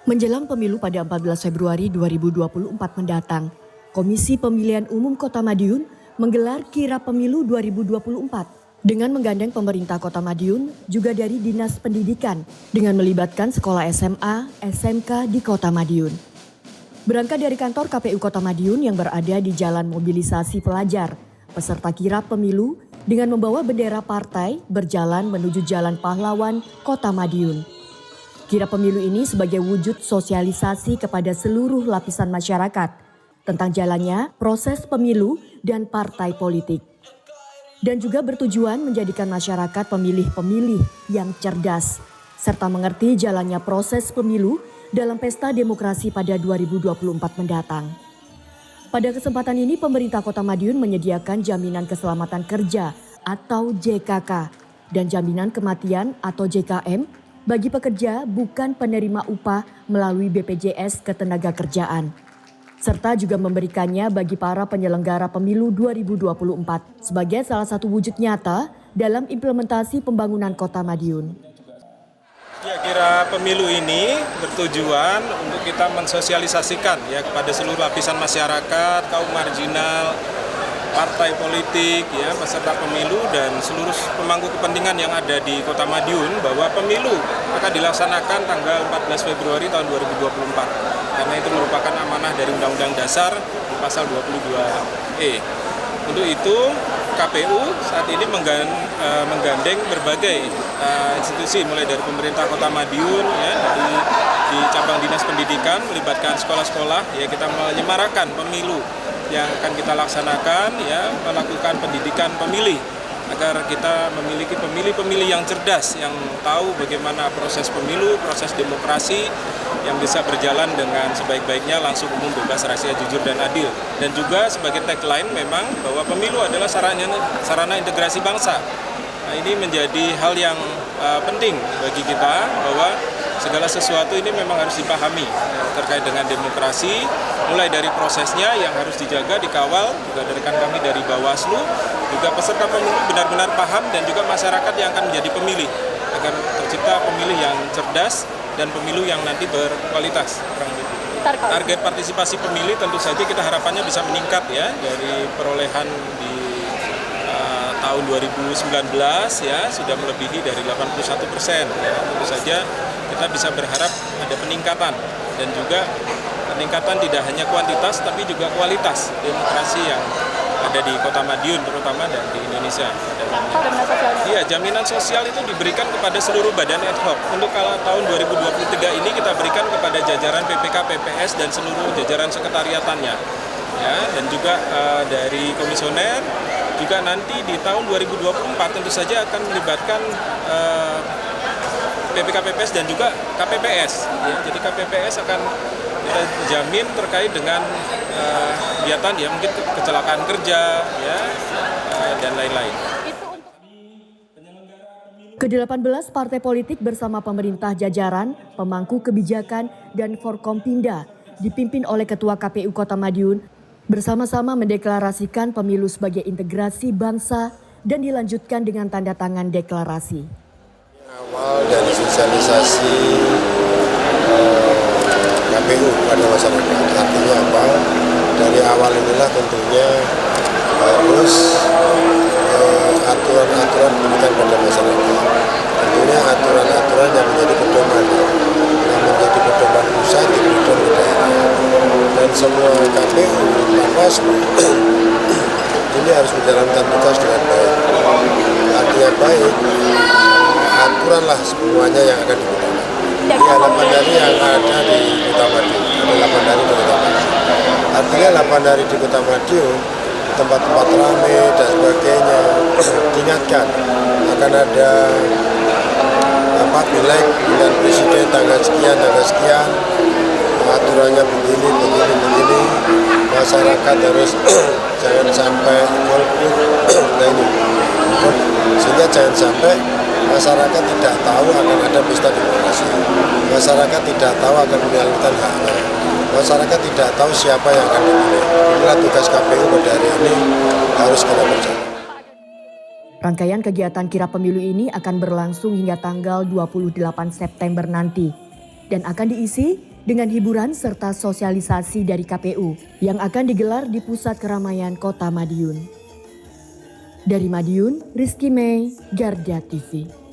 Menjelang pemilu pada 14 Februari 2024 mendatang, Komisi Pemilihan Umum Kota Madiun menggelar kirap pemilu 2024 dengan menggandeng pemerintah Kota Madiun juga dari Dinas Pendidikan dengan melibatkan sekolah SMA, SMK di Kota Madiun. Berangkat dari kantor KPU Kota Madiun yang berada di Jalan Mobilisasi Pelajar, peserta kirap pemilu dengan membawa bendera partai berjalan menuju Jalan Pahlawan Kota Madiun. Kirap pemilu ini sebagai wujud sosialisasi kepada seluruh lapisan masyarakat tentang jalannya proses pemilu dan partai politik. Dan juga bertujuan menjadikan masyarakat pemilih-pemilih yang cerdas, serta mengerti jalannya proses pemilu dalam pesta demokrasi pada 2024 mendatang. Pada kesempatan ini pemerintah Kota Madiun menyediakan jaminan keselamatan kerja atau JKK dan jaminan kematian atau JKM bagi pekerja bukan penerima upah melalui BPJS Ketenagakerjaan. Serta juga memberikannya bagi para penyelenggara pemilu 2024 sebagai salah satu wujud nyata dalam implementasi pembangunan Kota Madiun. Ya, kira pemilu ini bertujuan untuk kita mensosialisasikan ya kepada seluruh lapisan masyarakat, kaum marginal, partai politik, ya, peserta pemilu dan seluruh pemangku kepentingan yang ada di Kota Madiun bahwa pemilu akan dilaksanakan tanggal 14 Februari tahun 2024 karena itu merupakan amanah dari Undang-Undang Dasar di pasal 22E. Untuk itu KPU saat ini menggandeng berbagai institusi mulai dari pemerintah Kota Madiun ya, dari di cabang Dinas Pendidikan melibatkan sekolah-sekolah ya, kita menyemarakan pemilu yang akan kita laksanakan ya, melakukan pendidikan pemilih agar kita memiliki pemilih-pemilih yang cerdas yang tahu bagaimana proses pemilu, proses demokrasi yang bisa berjalan dengan sebaik-baiknya, langsung, umum, bebas, rahasia, jujur dan adil. Dan juga sebagai tagline memang bahwa pemilu adalah sarana integrasi bangsa. Nah, ini menjadi hal yang penting bagi kita bahwa segala sesuatu ini memang harus dipahami terkait dengan demokrasi, mulai dari prosesnya yang harus dijaga, dikawal, juga dari kami dari Bawaslu, juga peserta pemilu benar-benar paham dan juga masyarakat yang akan menjadi pemilih, agar tercipta pemilih yang cerdas dan pemilu yang nanti berkualitas. Target partisipasi pemilih tentu saja kita harapannya bisa meningkat ya dari perolehan di tahun 2019 ya sudah melebihi dari 81% ya. Tentu saja kita bisa berharap ada peningkatan dan juga peningkatan tidak hanya kuantitas tapi juga kualitas demokrasi yang ada di Kota Madiun terutama dan di Indonesia. Iya, jaminan sosial itu diberikan kepada seluruh badan ad hoc. Untuk tahun 2023 ini kita berikan kepada jajaran PPK, PPS dan seluruh jajaran sekretariatannya. Ya, dan juga dari komisioner juga nanti di tahun 2024 tentu saja akan melibatkan PPK, PPS dan juga KPPS. Ya, jadi KPPS akan kita jamin terkait dengan kegiatan ya mungkin kecelakaan kerja ya dan lain-lain. Ke-18 partai politik bersama pemerintah jajaran, pemangku kebijakan dan Forkompinda dipimpin oleh Ketua KPU Kota Madiun bersama-sama mendeklarasikan pemilu sebagai integrasi bangsa dan dilanjutkan dengan tanda tangan deklarasi. Awal dari sosialisasi KPU pada masyarakat, artinya apa? Dari awal inilah tentunya harus aturan-aturan diberikan pada masyarakat. Tentunya aturan-aturan yang menjadi pedoman, yang menjadi pedoman pusat, pedoman daerah. Dan semua KPU, Bawaslu ini harus menjalankan tugas dengan baik. Artinya baik, aturanlah semuanya yang akan digunakan. Ya, 8 hari yang ada di Kota Madiun, ada 8 hari di Kota Madiun. Artinya 8 hari di Kota Madiun, tempat-tempat ramai dan sebagainya, diingatkan akan ada pileg pemilihan presiden tanggal sekian, aturannya begini, masyarakat harus jangan sampai golput, nah ini, sehingga jangan sampai masyarakat tidak tahu akan ada pesta demokrasi, masyarakat tidak tahu akan menyalurkan haknya, masyarakat tidak tahu siapa yang akan dipilih. Inilah tugas KPU pada hari ini harus kita berjalan. Rangkaian kegiatan kirap pemilu ini akan berlangsung hingga tanggal 28 September nanti dan akan diisi dengan hiburan serta sosialisasi dari KPU yang akan digelar di pusat keramaian Kota Madiun. Dari Madiun, Rizky Mei, Garda TV.